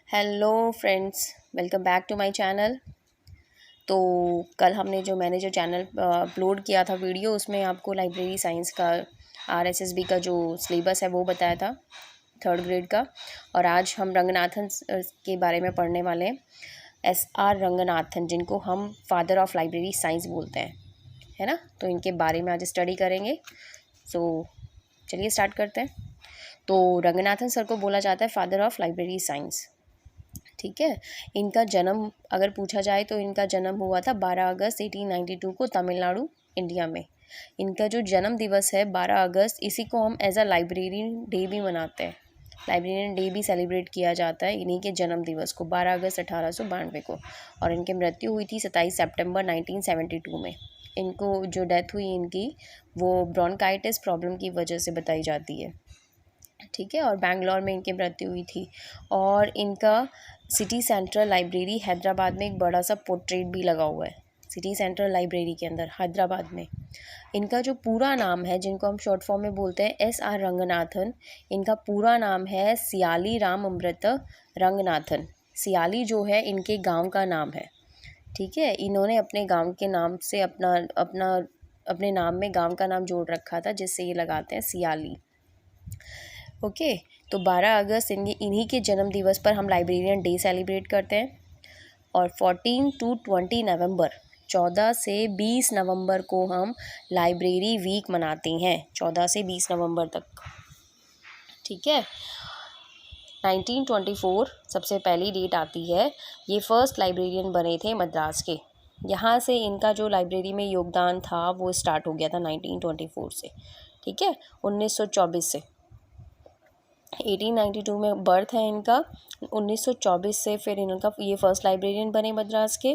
Hello friends, welcome back to my channel. तो कल मैंने जो चैनल अपलोड किया था वीडियो, उसमें आपको लाइब्रेरी साइंस का आरएसएसबी का जो सिलेबस है वो बताया था, थर्ड ग्रेड का। और आज हम रंगनाथन के बारे में पढ़ने वाले हैं। एसआर रंगनाथन, जिनको हम फादर ऑफ लाइब्रेरी साइंस बोलते हैं, है ना। तो इनके बारे में आज स्टडी करेंगे। सो चलिए स्टार्ट करते हैं। तो रंगनाथन सर को बोला जाता है फादर ऑफ लाइब्रेरी साइंस, ठीक है। इनका जन्म अगर पूछा जाए तो इनका जन्म हुआ था 12 अगस्त 1892 को तमिलनाडु, इंडिया में। इनका जो जन्म दिवस है 12 अगस्त, इसी को हम एज अ लाइब्रेरियन डे भी मनाते हैं। लाइब्रेरियन डे भी सेलिब्रेट किया जाता है इन्हीं के जन्म दिवस को, 12 अगस्त 1892 को। और इनकी मृत्यु हुई थी 27 सितंबर 1972 में। इनको जो डेथ हुई इनकी, वो ब्रोंकाइटिस प्रॉब्लम की वजह से बताई जाती है, ठीक है। और बैंगलोर में इनकी मृत्यु हुई थी। और इनका सिटी सेंट्रल लाइब्रेरी हैदराबाद में एक बड़ा सा पोर्ट्रेट भी लगा हुआ है, सिटी सेंट्रल लाइब्रेरी के अंदर हैदराबाद में। इनका जो पूरा नाम है, जिनको हम शॉर्ट फॉर्म में बोलते हैं एसआर रंगनाथन, इनका पूरा नाम है सियाली राम अमृत रंगनाथन। सियाली जो है इनके गांव का नाम है, ठीक है। इन्होंने अपने गांव के नाम से अपने नाम में गांव का नाम जोड़ रखा था, जिससे ये लगाते हैं सियाली। ओके। तो 12 अगस्त इन्हीं के जन्म दिवस पर हम लाइब्रेरियन डे सेलिब्रेट करते हैं। और 14 टू 20 नवंबर, 14 से 20 नवंबर को हम लाइब्रेरी वीक मनाते हैं, 14 से 20 नवंबर तक, ठीक है। 1924 सबसे पहली डेट आती है। ये फर्स्ट लाइब्रेरियन बने थे मद्रास के। यहाँ से इनका जो लाइब्रेरी में योगदान था वो स्टार्ट हो गया था 1924 से, ठीक है। 1924 से, 1892 में बर्थ है इनका, 1924 से फिर इनका ये फर्स्ट लाइब्रेरियन बने मद्रास के।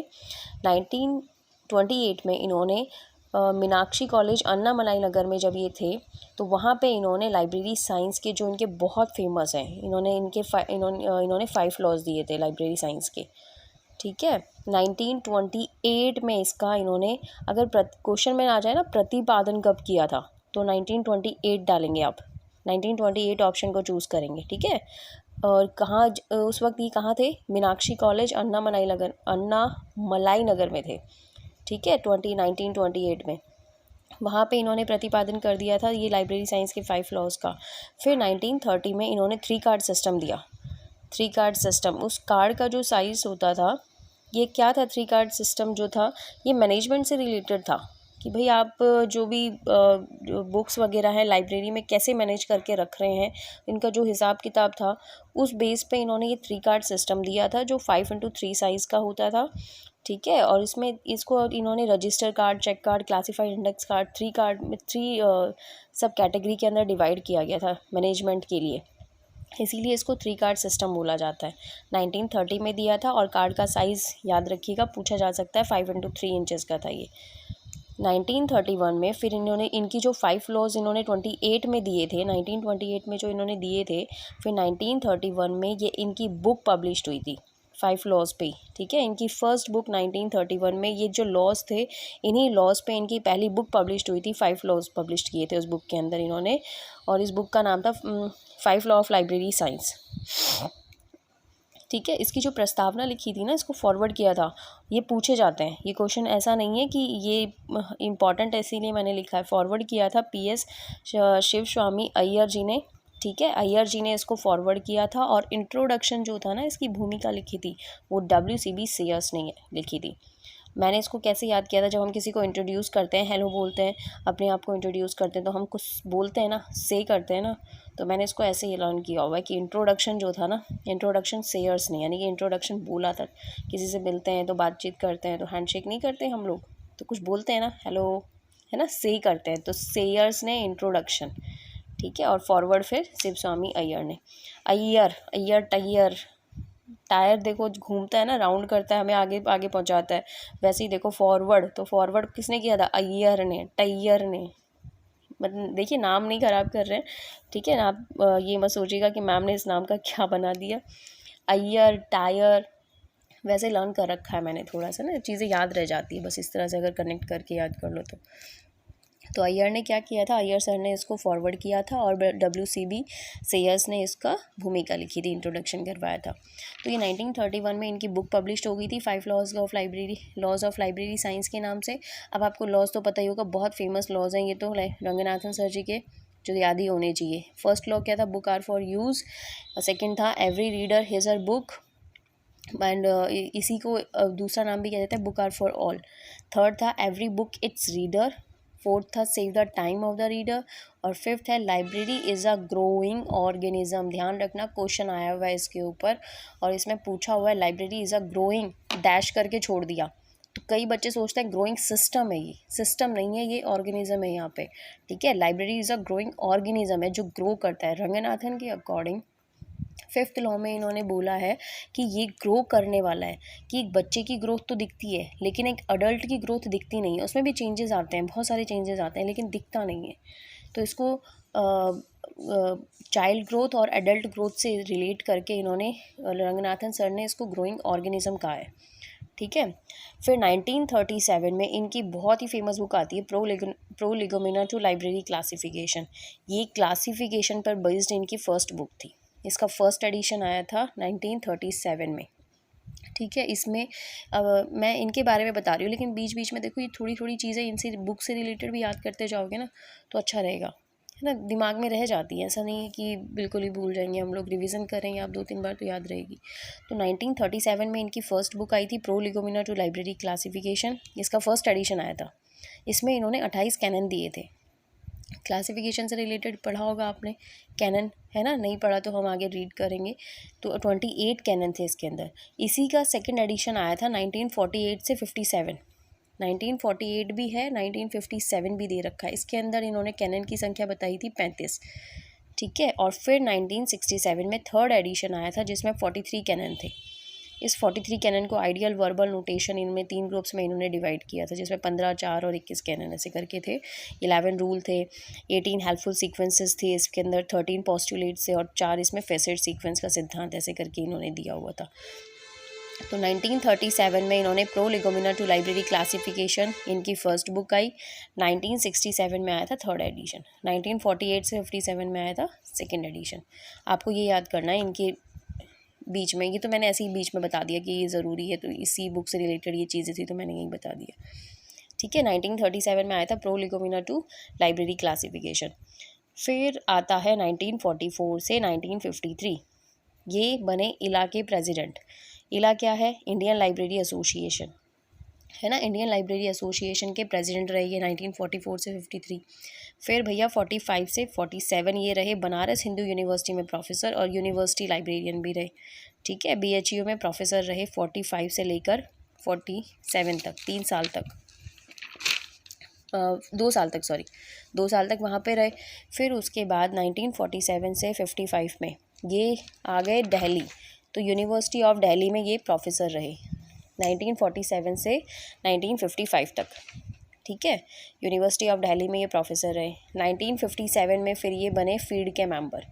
1928 में इन्होंने मीनाक्षी कॉलेज अन्नामलाई नगर में जब ये थे, तो वहाँ पे इन्होंने लाइब्रेरी साइंस के जो इनके बहुत फेमस हैं, इन्होंने 5 लॉज दिए थे लाइब्रेरी साइंस के, ठीक है। 1928 में इसका इन्होंने, अगर क्वेश्चन में आ जाए ना प्रतिपादन कब किया था, तो 1928 डालेंगे आप, 1928 ऑप्शन को चूज़ करेंगे, ठीक है। और कहाँ उस वक्त ये कहाँ थे? मीनाक्षी कॉलेज अन्नामलाई नगर में थे, ठीक है। 1928 में वहाँ पे इन्होंने प्रतिपादन कर दिया था ये लाइब्रेरी साइंस के 5 लॉज का। फिर 1930 में इन्होंने 3 कार्ड सिस्टम दिया। 3 कार्ड सिस्टम, उस कार्ड का जो साइज़ होता था, ये क्या था? 3 कार्ड सिस्टम जो था, ये मैनेजमेंट से रिलेटेड था कि भाई आप जो भी बुक्स वगैरह हैं लाइब्रेरी में कैसे मैनेज करके रख रहे हैं, इनका जो हिसाब किताब था, उस बेस पे इन्होंने ये 3 कार्ड सिस्टम दिया था, जो 5x3 साइज़ का होता था, ठीक है। और इसको इन्होंने register card, check card, classified index card, 3 card में 3 सब कैटेगरी के अंदर डिवाइड किया गया था मैनेजमेंट के लिए, इसीलिए इसको 3 कार्ड सिस्टम बोला जाता है। 1930 में दिया था, और कार्ड का साइज़ याद रखिएगा, पूछा जा सकता है, 5x3 इंचेस का था ये। 1931 में फिर इनकी जो 5 लॉज इन्होंने 28 में दिए थे, 1928 में जो इन्होंने दिए थे, फिर 1931 में ये इनकी बुक पब्लिश हुई थी 5 लॉज पे, ठीक है। इनकी फर्स्ट बुक 1931 में, ये जो लॉज थे, इन्हीं लॉज पे इनकी पहली बुक पब्लिश हुई थी। 5 लॉज पब्लिश किए थे उस बुक के अंदर इन्होंने, और इस बुक का नाम था 5 लॉ ऑफ लाइब्रेरी साइंस, ठीक है। इसकी जो प्रस्तावना लिखी थी ना, इसको फॉरवर्ड किया था, ये पूछे जाते हैं, ये क्वेश्चन ऐसा नहीं है कि ये इम्पॉर्टेंट है इसीलिए मैंने लिखा है, फॉरवर्ड किया था PS शिव स्वामी अय्यर जी ने, ठीक है। अय्यर जी ने इसको फॉरवर्ड किया था। और इंट्रोडक्शन जो था ना, इसकी भूमिका लिखी थी, वो WCB सेयर्स ने लिखी थी। मैंने इसको कैसे याद किया था, जब हम किसी को इंट्रोड्यूस करते हैं, हेलो बोलते हैं, अपने आप को इंट्रोड्यूस करते हैं, तो हम कुछ बोलते हैं ना, से करते हैं ना, तो मैंने इसको ऐसे ही लर्न किया हुआ है कि इंट्रोडक्शन जो था ना, इंट्रोडक्शन सेयर्स ने, यानी कि इंट्रोडक्शन बोला था। किसी से मिलते हैं तो बातचीत करते हैं, तो हैंडशेक नहीं करते हम लोग, तो कुछ बोलते हैं ना, हेलो, है ना, से करते हैं, तो सेयर्स ने इंट्रोडक्शन, ठीक है। और फॉरवर्ड फिर शिव स्वामी अय्यर ने। अय्यर टायर देखो घूमता है ना, राउंड करता है, हमें आगे आगे पहुंचाता है, वैसे ही देखो फॉरवर्ड, तो फॉरवर्ड किसने किया था? अय्यर ने, टैयर ने। मतलब देखिए, नाम नहीं ख़राब कर रहे हैं, ठीक है ना। आप ये मत सोचिएगा कि मैम ने इस नाम का क्या बना दिया। अय्यर, टायर, वैसे लर्न कर रखा है मैंने, थोड़ा सा ना चीज़ें याद रह जाती है, बस इस तरह से अगर कनेक्ट करके याद कर लो तो। तो अय्यर ने क्या किया था, अय्यर सर ने इसको फॉरवर्ड किया था और WCB सेयर्स ने इसका भूमिका लिखी थी, इंट्रोडक्शन करवाया था। तो ये 1931 में इनकी बुक पब्लिश हो गई थी, 5 लॉज ऑफ लाइब्रेरी साइंस के नाम से। अब आपको लॉज तो पता ही होगा, बहुत फेमस लॉज हैं ये तो रंगनाथन सर जी के, जो याद ही होने चाहिए। फर्स्ट लॉ क्या था, book are for use. Second था every reader his her book, and इसी को दूसरा नाम भी कह देते हैं book are for all. Third था every book its reader. Fourth था save the time of the reader. और फिफ्थ है library is a growing organism. ध्यान रखना, क्वेश्चन आया हुआ है इसके ऊपर और इसमें पूछा हुआ है library is a growing, dash करके छोड़ दिया। तो कई बच्चे सोचते हैं ग्रोइंग सिस्टम है, ये सिस्टम नहीं है, ये ऑर्गेनिज्म है यहाँ पे। ठीक है, library is a growing organism है जो ग्रो करता है। रंगनाथन के अकॉर्डिंग 5th लॉ में इन्होंने बोला है कि ये ग्रो करने वाला है, कि एक बच्चे की ग्रोथ तो दिखती है लेकिन एक अडल्ट की ग्रोथ दिखती नहीं है। उसमें भी चेंजेस आते हैं, बहुत सारे चेंजेस आते हैं, लेकिन दिखता नहीं है। तो इसको चाइल्ड ग्रोथ और एडल्ट ग्रोथ से रिलेट करके इन्होंने, रंगनाथन सर ने इसको ग्रोइंग ऑर्गेनिज्म कहा है। ठीक है, फिर 1937 में इनकी बहुत ही फेमस बुक आती है प्रोलेगोमिना टू लाइब्रेरी क्लासिफिकेशन। ये क्लासिफिकेशन पर बेस्ड इनकी फर्स्ट बुक थी। इसका फर्स्ट एडिशन आया था 1937 में। ठीक है, इसमें मैं इनके बारे में बता रही हूँ, लेकिन बीच बीच में देखो ये थोड़ी थोड़ी चीज़ें इनसे बुक से रिलेटेड भी याद करते जाओगे ना तो अच्छा रहेगा, है ना, दिमाग में रह जाती है। ऐसा नहीं है कि बिल्कुल ही भूल जाएंगे, हम लोग रिवीजन करेंगे आप 2-3 बार तो याद रहेगी। तो 1937 में इनकी फर्स्ट बुक आई थी प्रोलेगोमिना टू लाइब्रेरी क्लासिफिकेशन। इसका फर्स्ट एडिशन आया था। इसमें इन्होंने 28 कैनन दिए थे। क्लासिफिकेशन से रिलेटेड पढ़ा होगा आपने, कैनन, है ना, नहीं पढ़ा तो हम आगे रीड करेंगे। तो 28 कैनन थे इसके अंदर। इसी का सेकंड एडिशन आया था 1948 से 57। 1948 भी है, 1957 भी दे रखा है। इसके अंदर इन्होंने कैनन की संख्या बताई थी 35। ठीक है, और फिर 1967 में थर्ड एडिशन आया था जिसमें 43 कैनन थे। इस 43 कैनन को आइडियल वर्बल नोटेशन इनमें 3 ग्रुप्स में इन्होंने डिवाइड किया था, जिसमें 15, 4 और 21 कैनन ऐसे करके थे। 11 रूल थे, 18 हेल्पफुल सीक्वेंसेस थे इसके अंदर, 13 पोस्टुलेट्स थे और 4 इसमें फेसेट सीक्वेंस का सिद्धांत ऐसे करके इन्होंने दिया हुआ था। तो 1937 में इन्होंने प्रोलेगोमिना टू लाइब्रेरी क्लासिफिकेशन इनकी फर्स्ट बुक आई। 1967 में आया था थर्ड एडिशन। 1948 से 57 में आया था सेकेंड एडिशन। आपको ये याद करना है इनके बीच में, ये तो मैंने ऐसे ही बीच में बता दिया कि ये ज़रूरी है, तो इसी बुक से रिलेटेड ये चीज़ें थी तो मैंने यही बता दिया। ठीक है, 1937 में आया था प्रोलेगोमिना टू लाइब्रेरी क्लासिफिकेशन। फिर आता है 1944 से 1953, ये बने इला के प्रेसिडेंट। इला क्या है, इंडियन लाइब्रेरी एसोसिएशन, है ना, इंडियन लाइब्रेरी एसोसिएशन के प्रेसिडेंट रहे ये 1944 से 53। फिर भैया 45 से 47 ये रहे बनारस हिंदू यूनिवर्सिटी में प्रोफेसर और यूनिवर्सिटी लाइब्रेरियन भी रहे। ठीक है, BHU में प्रोफेसर रहे 45 से लेकर 47 तक, 3 साल तक, 2 साल तक, सॉरी 2 साल तक वहाँ पे रहे। फिर उसके बाद 1947 से 55 में ये आ गए दिल्ली, तो यूनिवर्सिटी ऑफ दिल्ली में ये प्रोफेसर रहे 1947 से 1955 तक। ठीक है, यूनिवर्सिटी ऑफ दिल्ली में ये प्रोफेसर रहे। 1957 में फिर ये बने फीड के मेंबर,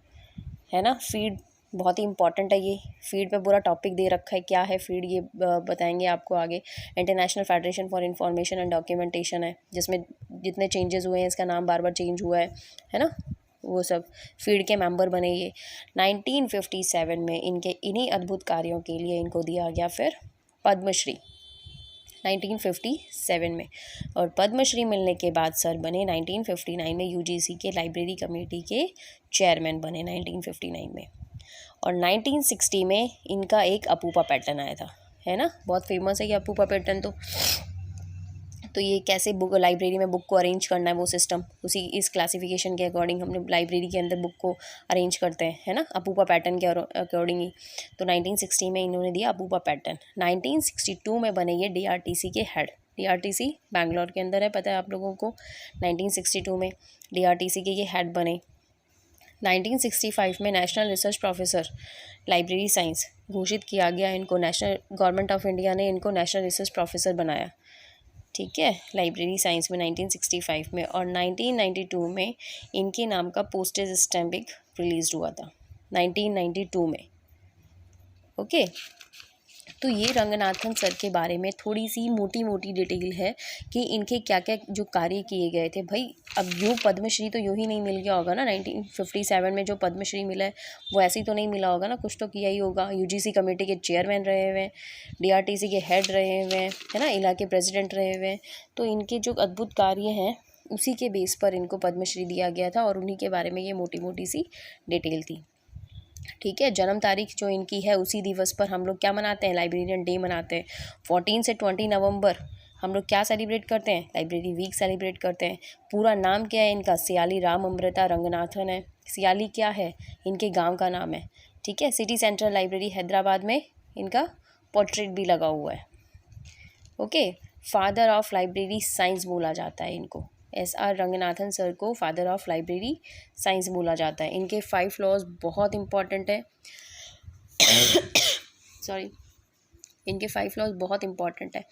है ना। फीड बहुत ही इंपॉर्टेंट है, ये फीड पे पूरा टॉपिक दे रखा है, क्या है फीड ये बताएंगे आपको आगे। International federation for information and documentation है, जिसमें जितने चेंजेस हुए हैं इसका नाम बार बार चेंज हुआ है ना, वो सब फीड के मेंबर बने ये। 1957 में इनके इन्हीं अद्भुत कार्यों के लिए इनको दिया गया फिर पद्मश्री 1957 में। और पद्मश्री मिलने के बाद सर बने 1959 में UGC के लाइब्रेरी कमेटी के चेयरमैन बने 1959 में। और 1960 में इनका एक अपूपा पैटर्न आया था, है ना, बहुत फेमस है ये अपूपा पैटर्न। तो ये कैसे बुक लाइब्रेरी में बुक को अरेंज करना है वो सिस्टम, उसी इस क्लासिफिकेशन के अकॉर्डिंग हम लोग लाइब्रेरी के अंदर बुक को अरेंज करते हैं, है ना, अपूपा पैटर्न के अकॉर्डिंग ही। तो 1960 में इन्होंने दिया अपूपा पैटर्न। 1962 में बने ये DRTC के हेड। DRTC बैंगलोर के अंदर है, पता है आप लोगों को। 1962 में DRTC के ये हेड बने। 1965 में national research professor library science घोषित किया गया इनको, नेशनल गवर्नमेंट ऑफ इंडिया ने इनको नेशनल रिसर्च प्रोफेसर बनाया। ठीक है, लाइब्रेरी साइंस में 1965 में। और 1992 में इनके नाम का पोस्टेज स्टैम्प रिलीज हुआ था 1992 में। ओके, तो ये रंगनाथन सर के बारे में थोड़ी सी मोटी मोटी डिटेल है कि इनके क्या क्या जो कार्य किए गए थे। भाई अब यूँ पद्मश्री तो यूँ ही नहीं मिल गया होगा ना, 1957 में जो पद्मश्री मिला है वो ऐसे ही तो नहीं मिला होगा ना, कुछ तो किया ही होगा। यूजीसी कमेटी के चेयरमैन रहे हुए हैं, डीआरटीसी के हेड रहे हुए हैं, है ना, इलाके प्रेसिडेंट रहे हुए हैं। तो इनके जो अद्भुत कार्य हैं उसी के बेस पर इनको पद्मश्री दिया गया था और उन्हीं के बारे में ये मोटी मोटी सी डिटेल थी। ठीक है, जन्म तारीख जो इनकी है उसी दिवस पर हम लोग क्या मनाते हैं, लाइब्रेरियन डे मनाते हैं। 14 से 20 नवंबर हम लोग क्या सेलिब्रेट करते हैं, लाइब्रेरी वीक सेलिब्रेट करते हैं। पूरा नाम क्या है इनका, सियाली राम अमृता रंगनाथन है। सियाली क्या है, इनके गांव का नाम है। ठीक है, सिटी सेंट्रल लाइब्रेरी हैदराबाद में इनका पोर्ट्रेट भी लगा हुआ है। Okay, father of library science बोला जाता है इनको। SR रंगनाथन सर को फादर ऑफ लाइब्रेरी साइंस बोला जाता है। इनके 5 लॉज बहुत इंपॉर्टेंट है सॉरी, इनके 5 लॉज बहुत इंपॉर्टेंट है,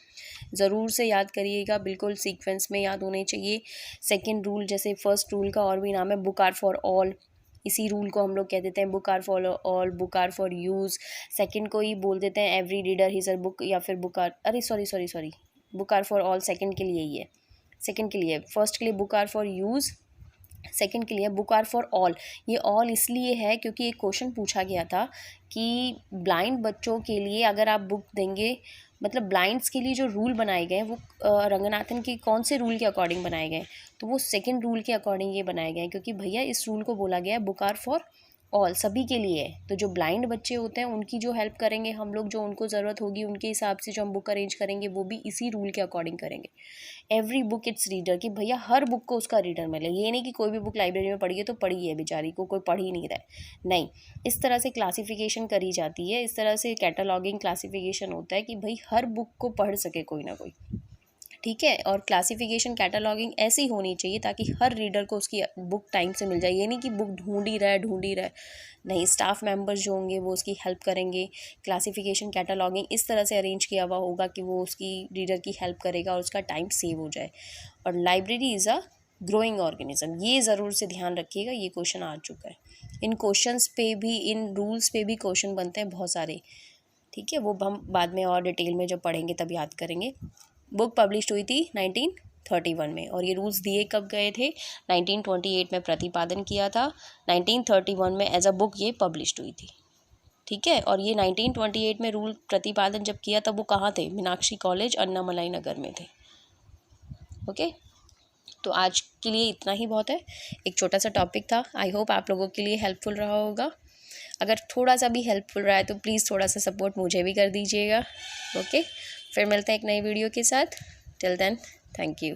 ज़रूर से याद करिएगा, बिल्कुल सीक्वेंस में याद होने चाहिए। सेकंड रूल, जैसे फर्स्ट रूल का और भी नाम है बुक आर फॉर ऑल, इसी रूल को हम लोग कह देते हैं book are for all, book are for use. Second को ही बोल देते हैं every reader his a book, या फिर बुक आर, अरे sorry, book are for all second के लिए ही है, सेकंड के लिए। फर्स्ट के लिए book are for use, second के लिए बुक आर फॉर ऑल। ये ऑल इसलिए है क्योंकि एक क्वेश्चन पूछा गया था कि ब्लाइंड बच्चों के लिए अगर आप बुक देंगे, मतलब ब्लाइंड्स के लिए जो रूल बनाए गए वो रंगनाथन के कौन से रूल के अकॉर्डिंग बनाए गए, तो वो सेकंड रूल के अकॉर्डिंग ये बनाए गए, क्योंकि भैया इस रूल को बोला गया है बुक आर फॉर ऑल, सभी के लिए है। तो जो ब्लाइंड बच्चे होते हैं उनकी जो हेल्प करेंगे हम लोग, जो उनको ज़रूरत होगी उनके हिसाब से जो हम बुक अरेंज करेंगे वो भी इसी रूल के अकॉर्डिंग करेंगे। एवरी बुक इट्स रीडर, कि भैया हर बुक को उसका रीडर मिले, ये नहीं कि कोई भी बुक लाइब्रेरी में पढ़ी है तो पढ़ी है बेचारी को, कोई पढ़ ही नहीं रहा है, नहीं। इस तरह से क्लासिफिकेशन करी जाती है, इस तरह से कैटलॉगिंग क्लासिफिकेशन होता है कि भाई हर बुक को पढ़ सके कोई ना कोई। ठीक है, और क्लासिफिकेशन कैटलॉगिंग ऐसी होनी चाहिए ताकि हर रीडर को उसकी बुक टाइम से मिल जाए। ये नहीं कि बुक ढूंढ ही रहा है, नहीं, स्टाफ मेंबर्स जो होंगे वो उसकी हेल्प करेंगे। क्लासिफिकेशन कैटलॉगिंग इस तरह से अरेंज किया हुआ होगा कि वो उसकी रीडर की हेल्प करेगा और उसका टाइम सेव हो जाए। और library is a growing organism, ये ज़रूर से ध्यान रखिएगा, ये क्वेश्चन आ चुका है। इन क्वेश्चंस पे भी, इन रूल्स पे भी क्वेश्चन बनते हैं बहुत सारे। ठीक है, वो हम बाद में और डिटेल में जब पढ़ेंगे तब याद करेंगे। बुक पब्लिश हुई थी 1931 में, और ये रूल्स दिए कब गए थे, 1928 में प्रतिपादन किया था, 1931 में एज अ बुक ये पब्लिश हुई थी। ठीक है, और ये 1928 में रूल प्रतिपादन जब किया तब वो कहाँ थे, मीनाक्षी कॉलेज अन्नामलाई नगर में थे। ओके, तो आज के लिए इतना ही बहुत है, एक छोटा सा टॉपिक था। आई होप आप लोगों के लिए हेल्पफुल रहा होगा। अगर थोड़ा सा भी हेल्पफुल रहा है तो प्लीज़ थोड़ा सा सपोर्ट मुझे भी कर दीजिएगा। ओके, फिर मिलते हैं एक नई वीडियो के साथ। Till then, thank you.